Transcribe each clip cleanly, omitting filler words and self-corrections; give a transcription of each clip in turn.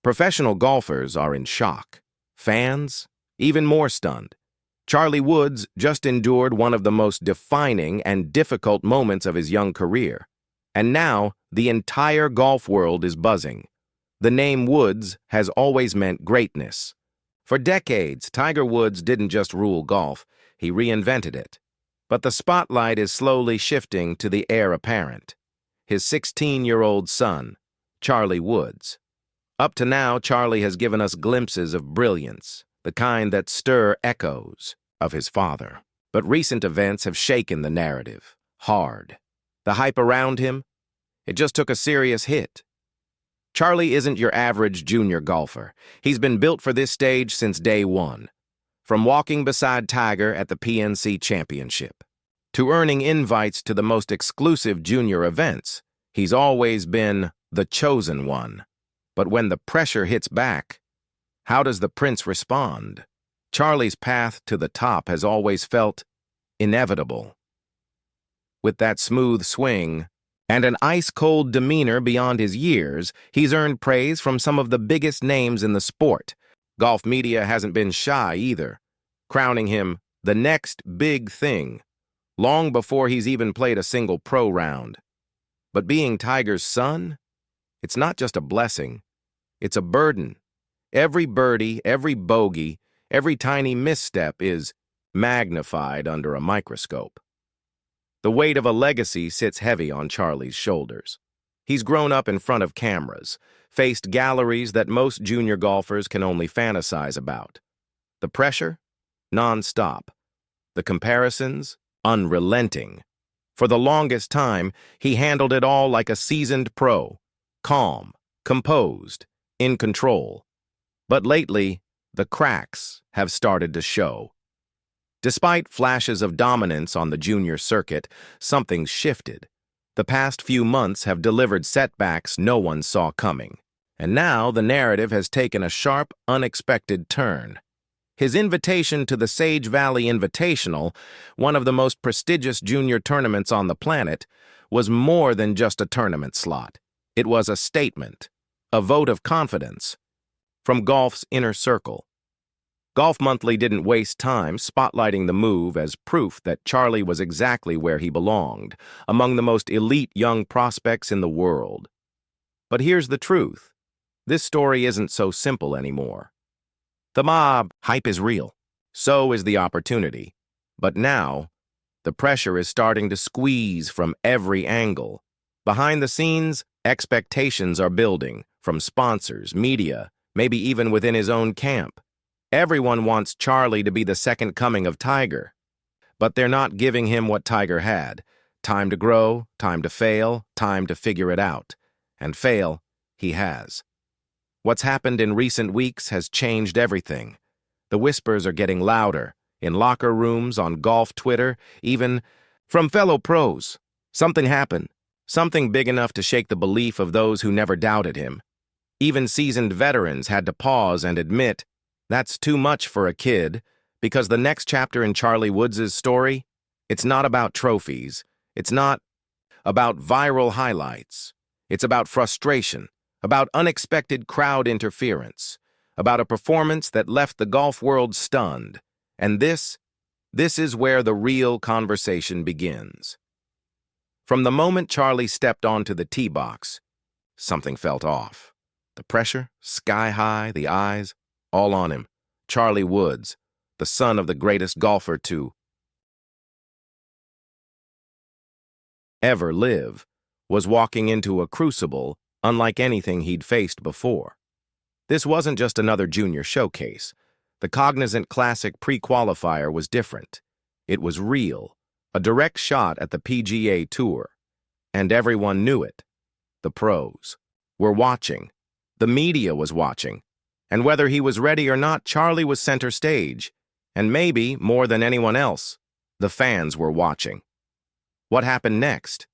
Professional golfers are in shock. Fans, even more stunned. Charlie Woods just endured one of the most defining and difficult moments of his young career. And now, the entire golf world is buzzing. The name Woods has always meant greatness. For decades, Tiger Woods didn't just rule golf, he reinvented it. But the spotlight is slowly shifting to the heir apparent, his 16-year-old son, Charlie Woods. Up to now, Charlie has given us glimpses of brilliance, the kind that stir echoes of his father. But recent events have shaken the narrative, hard. The hype around him, it just took a serious hit. Charlie isn't your average junior golfer. He's been built for this stage since day one. From walking beside Tiger at the PNC Championship, to earning invites to the most exclusive junior events, he's always been the chosen one. But when the pressure hits back, how does the prince respond? Charlie's path to the top has always felt inevitable. With that smooth swing and an ice-cold demeanor beyond his years, he's earned praise from some of the biggest names in the sport. Golf media hasn't been shy either, crowning him the next big thing, long before he's even played a single pro round. But being Tiger's son, it's not just a blessing, it's a burden. Every birdie, every bogey, every tiny misstep is magnified under a microscope. The weight of a legacy sits heavy on Charlie's shoulders. He's grown up in front of cameras, faced galleries that most junior golfers can only fantasize about. The pressure? Non-stop. The comparisons? Unrelenting. For the longest time, he handled it all like a seasoned pro, calm, composed, in control. But lately, the cracks have started to show. Despite flashes of dominance on the junior circuit, something's shifted. The past few months have delivered setbacks no one saw coming. And now the narrative has taken a sharp, unexpected turn. His invitation to the Sage Valley Invitational, one of the most prestigious junior tournaments on the planet, was more than just a tournament slot. It was a statement, a vote of confidence, from golf's inner circle. Golf Monthly didn't waste time spotlighting the move as proof that Charlie was exactly where he belonged, among the most elite young prospects in the world. But here's the truth. This story isn't so simple anymore. The mob hype is real. So is the opportunity. But now, the pressure is starting to squeeze from every angle. Behind the scenes, expectations are building from sponsors, media, maybe even within his own camp. Everyone wants Charlie to be the second coming of Tiger. But they're not giving him what Tiger had. Time to grow, time to fail, time to figure it out. And fail, he has. What's happened in recent weeks has changed everything. The whispers are getting louder, in locker rooms, on golf Twitter, even from fellow pros. Something happened, something big enough to shake the belief of those who never doubted him. Even seasoned veterans had to pause and admit, that's too much for a kid, because the next chapter in Charlie Woods' story, it's not about trophies, it's not about viral highlights, it's about frustration, about unexpected crowd interference, about a performance that left the golf world stunned. And this is where the real conversation begins. From the moment Charlie stepped onto the tee box, something felt off. The pressure, sky high, the eyes, all on him. Charlie Woods, the son of the greatest golfer to ever live, was walking into a crucible unlike anything he'd faced before. This wasn't just another junior showcase. The Cognizant Classic pre-qualifier was different. It was real, a direct shot at the PGA Tour. And everyone knew it. The pros were watching. The media was watching. And whether he was ready or not, Charlie was center stage. And maybe, more than anyone else, the fans were watching. What happened next?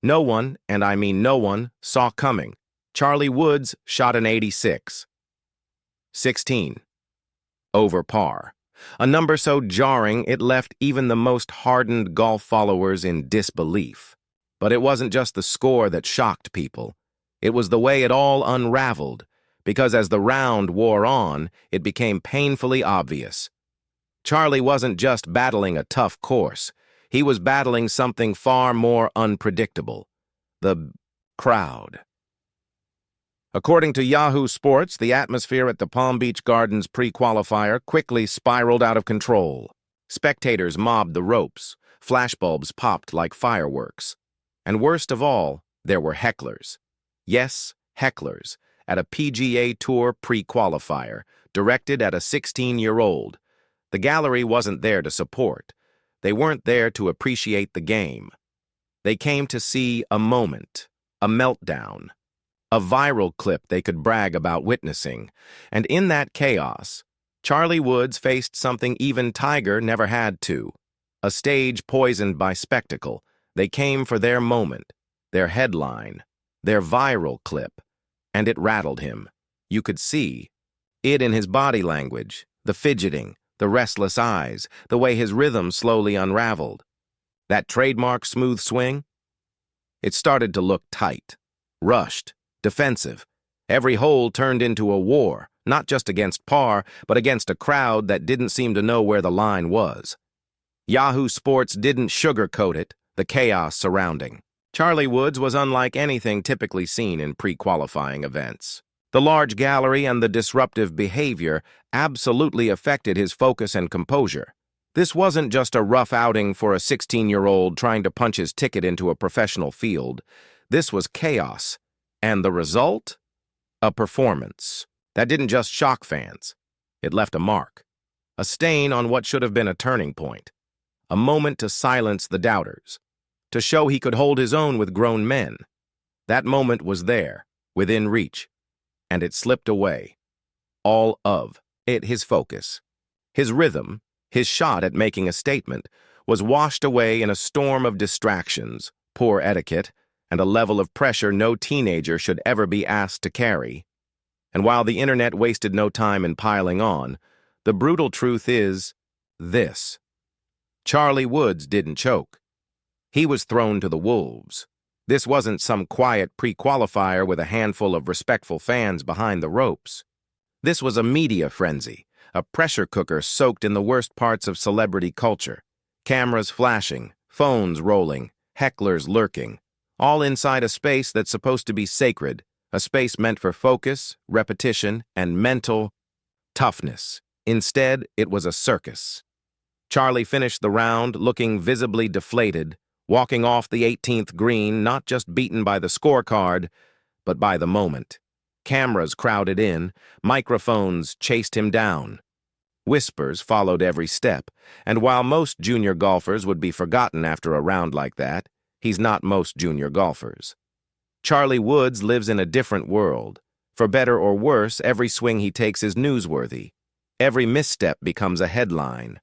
No one, and I mean no one, saw coming. Charlie Woods shot an 86. 16. Over par. A number so jarring it left even the most hardened golf followers in disbelief. But it wasn't just the score that shocked people. It was the way it all unraveled. because as the round wore on, it became painfully obvious. Charlie wasn't just battling a tough course. He was battling something far more unpredictable: the crowd. According to Yahoo Sports, the atmosphere at the Palm Beach Gardens pre-qualifier quickly spiraled out of control. Spectators mobbed the ropes, flashbulbs popped like fireworks. And worst of all, there were hecklers. Yes, hecklers, at a PGA Tour pre-qualifier, directed at a 16-year-old. The gallery wasn't there to support. They weren't there to appreciate the game. They came to see a moment, a meltdown, a viral clip they could brag about witnessing. And in that chaos, Charlie Woods faced something even Tiger never had to: a stage poisoned by spectacle. They came for their moment, their headline, their viral clip, and it rattled him. You could see it in his body language, the fidgeting, the restless eyes, the way his rhythm slowly unraveled. That trademark smooth swing? It started to look tight, rushed, defensive. Every hole turned into a war, not just against par, but against a crowd that didn't seem to know where the line was. Yahoo Sports didn't sugarcoat it, the chaos surrounding. Charlie Woods was unlike anything typically seen in pre-qualifying events. The large gallery and the disruptive behavior absolutely affected his focus and composure. This wasn't just a rough outing for a 16-year-old trying to punch his ticket into a professional field. This was chaos. And the result? A performance that didn't just shock fans. It left a mark, a stain on what should have been a turning point, a moment to silence the doubters, to show he could hold his own with grown men. That moment was there, within reach, and it slipped away. All of it, his focus, his rhythm, his shot at making a statement, was washed away in a storm of distractions, poor etiquette, and a level of pressure no teenager should ever be asked to carry. And while the internet wasted no time in piling on, the brutal truth is this: Charlie Woods didn't choke. He was thrown to the wolves. This wasn't some quiet pre-qualifier with a handful of respectful fans behind the ropes. This was a media frenzy, a pressure cooker soaked in the worst parts of celebrity culture. Cameras flashing, phones rolling, hecklers lurking, all inside a space that's supposed to be sacred, a space meant for focus, repetition, and mental toughness. Instead, it was a circus. Charlie finished the round looking visibly deflated, walking off the 18th green not just beaten by the scorecard, but by the moment. Cameras crowded in, microphones chased him down. Whispers followed every step, and while most junior golfers would be forgotten after a round like that, he's not most junior golfers. Charlie Woods lives in a different world. For better or worse, every swing he takes is newsworthy. Every misstep becomes a headline.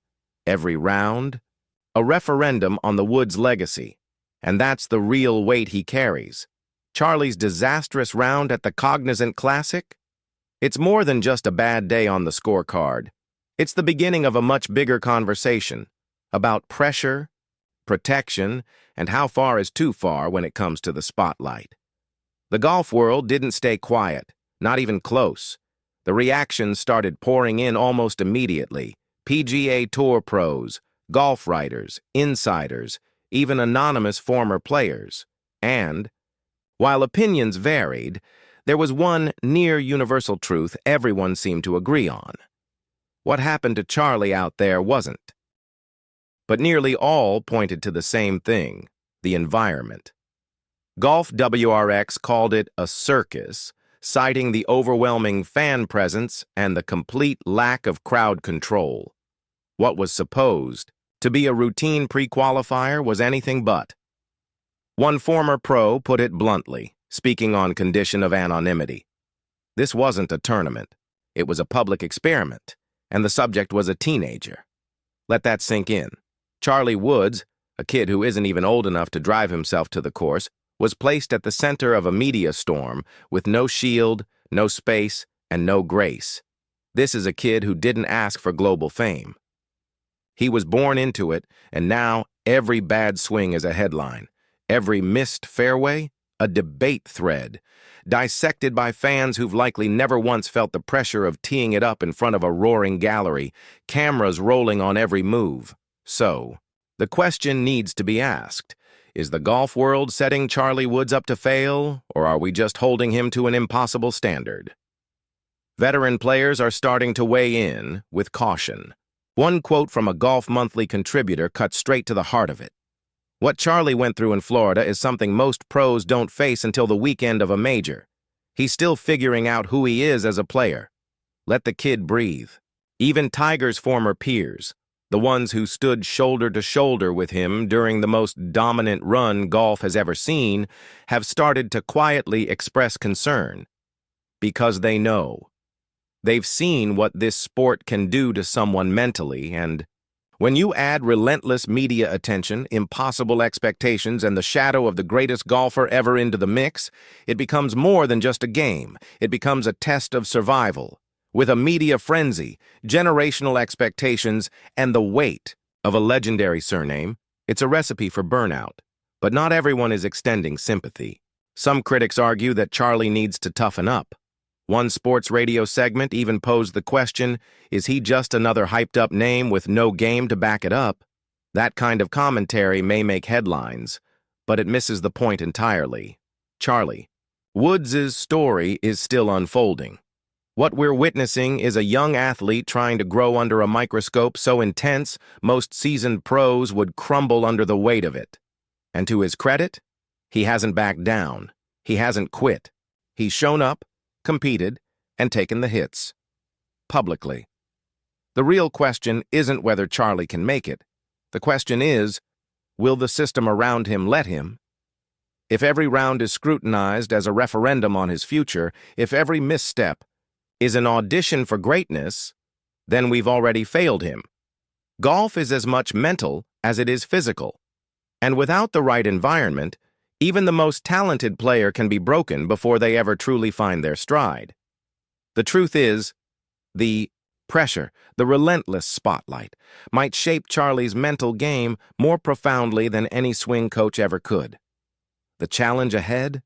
Every round, a referendum on the Woods legacy. And that's the real weight he carries. Charlie's disastrous round at the Cognizant Classic? It's more than just a bad day on the scorecard. It's the beginning of a much bigger conversation about pressure, protection, and how far is too far when it comes to the spotlight. The golf world didn't stay quiet, not even close. The reactions started pouring in almost immediately. PGA Tour pros, golf writers, insiders, even anonymous former players. And, while opinions varied, there was one near-universal truth everyone seemed to agree on. What happened to Charlie out there wasn't. But nearly all pointed to the same thing: the environment. Golf WRX called it a circus, citing the overwhelming fan presence and the complete lack of crowd control. What was supposed to be a routine pre-qualifier was anything but. One former pro put it bluntly, speaking on condition of anonymity. This wasn't a tournament. It was a public experiment, and the subject was a teenager. Let that sink in. Charlie Woods, a kid who isn't even old enough to drive himself to the course, was placed at the center of a media storm with no shield, no space, and no grace. This is a kid who didn't ask for global fame. He was born into it, and now every bad swing is a headline. Every missed fairway, a debate thread, dissected by fans who've likely never once felt the pressure of teeing it up in front of a roaring gallery, cameras rolling on every move. So, the question needs to be asked. Is the golf world setting Charlie Woods up to fail, or are we just holding him to an impossible standard? Veteran players are starting to weigh in with caution. One quote from a Golf Monthly contributor cut straight to the heart of it. What Charlie went through in Florida is something most pros don't face until the weekend of a major. He's still figuring out who he is as a player. Let the kid breathe. Even Tiger's former peers, the ones who stood shoulder to shoulder with him during the most dominant run golf has ever seen, have started to quietly express concern. Because they know. They've seen what this sport can do to someone mentally, and when you add relentless media attention, impossible expectations, and the shadow of the greatest golfer ever into the mix, it becomes more than just a game. It becomes a test of survival. With a media frenzy, generational expectations, and the weight of a legendary surname, it's a recipe for burnout. But not everyone is extending sympathy. Some critics argue that Charlie needs to toughen up. One sports radio segment even posed the question, is he just another hyped-up name with no game to back it up? That kind of commentary may make headlines, but it misses the point entirely. Charlie Woods' story is still unfolding. What we're witnessing is a young athlete trying to grow under a microscope so intense most seasoned pros would crumble under the weight of it. And to his credit, he hasn't backed down. He hasn't quit. He's shown up, competed, and taken the hits. Publicly. The real question isn't whether Charlie can make it. The question is, will the system around him let him? If every round is scrutinized as a referendum on his future, if every misstep is an audition for greatness, then we've already failed him. Golf is as much mental as it is physical. And without the right environment, even the most talented player can be broken before they ever truly find their stride. The truth is, the pressure, the relentless spotlight, might shape Charlie's mental game more profoundly than any swing coach ever could. The challenge ahead?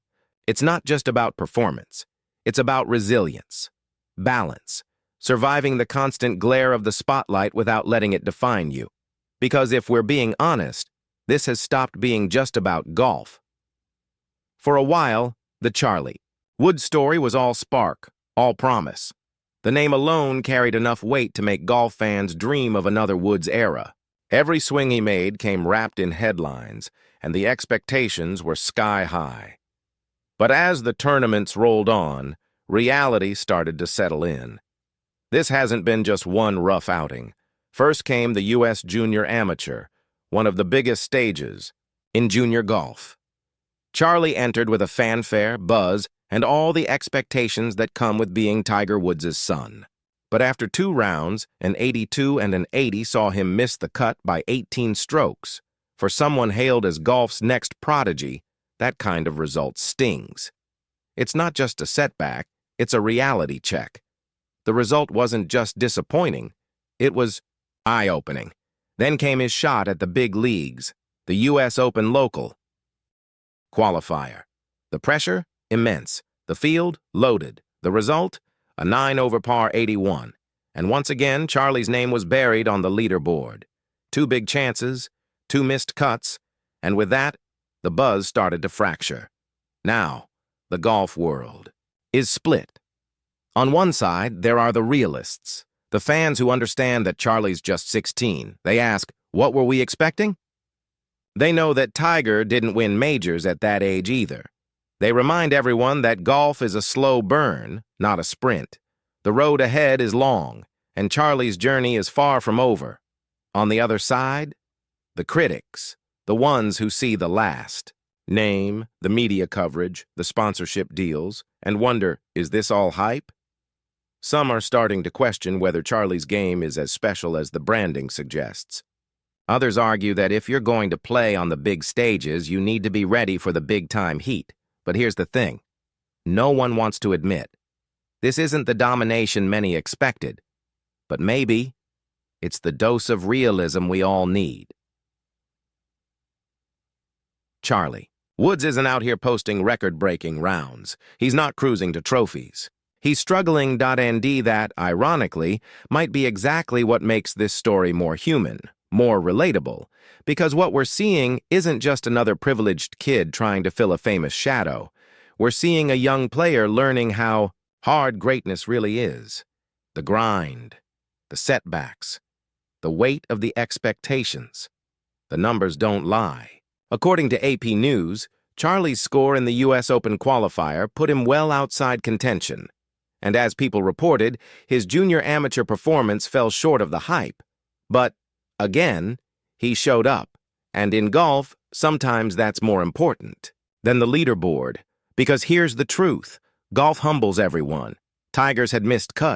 It's not just about performance. It's about resilience, balance, surviving the constant glare of the spotlight without letting it define you. Because if we're being honest, this has stopped being just about golf. For a while, the Charlie Woods story was all spark, all promise. The name alone carried enough weight to make golf fans dream of another Woods era. Every swing he made came wrapped in headlines, and the expectations were sky high. But as the tournaments rolled on, reality started to settle in. This hasn't been just one rough outing. First came the U.S. Junior Amateur, one of the biggest stages in junior golf. Charlie entered with a fanfare, buzz, and all the expectations that come with being Tiger Woods' son. But after 2 rounds, an 82 and an 80 saw him miss the cut by 18 strokes. For someone hailed as golf's next prodigy, that kind of result stings. It's not just a setback, it's a reality check. The result wasn't just disappointing, it was eye-opening. Then came his shot at the big leagues, the U.S. Open local qualifier. The pressure? Immense. The field? Loaded. The result? A 9 over par 81. And once again, Charlie's name was buried on the leaderboard. 2 big chances, 2 missed cuts, and with that, the buzz started to fracture. Now, the golf world is split. On one side, there are the realists, the fans who understand that Charlie's just 16. They ask, what were we expecting? They know that Tiger didn't win majors at that age either. They remind everyone that golf is a slow burn, not a sprint. The road ahead is long, and Charlie's journey is far from over. On the other side, the critics, the ones who see the last, name, the media coverage, the sponsorship deals, and wonder, is this all hype? Some are starting to question whether Charlie's game is as special as the branding suggests. Others argue that if you're going to play on the big stages, you need to be ready for the big-time heat. But here's the thing. No one wants to admit. This isn't the domination many expected. But maybe it's the dose of realism we all need. Charlie Woods isn't out here posting record-breaking rounds. He's not cruising to trophies. He's struggling. And that, ironically, might be exactly what makes this story more human, more relatable, because what we're seeing isn't just another privileged kid trying to fill a famous shadow. We're seeing a young player learning how hard greatness really is. The grind, the setbacks, the weight of the expectations. The numbers don't lie. According to AP News, Charlie's score in the U.S. Open qualifier put him well outside contention. And as people reported, his junior amateur performance fell short of the hype. But, again, he showed up. And in golf, sometimes that's more important than the leaderboard. Because here's the truth. Golf humbles everyone. Tigers had missed cuts.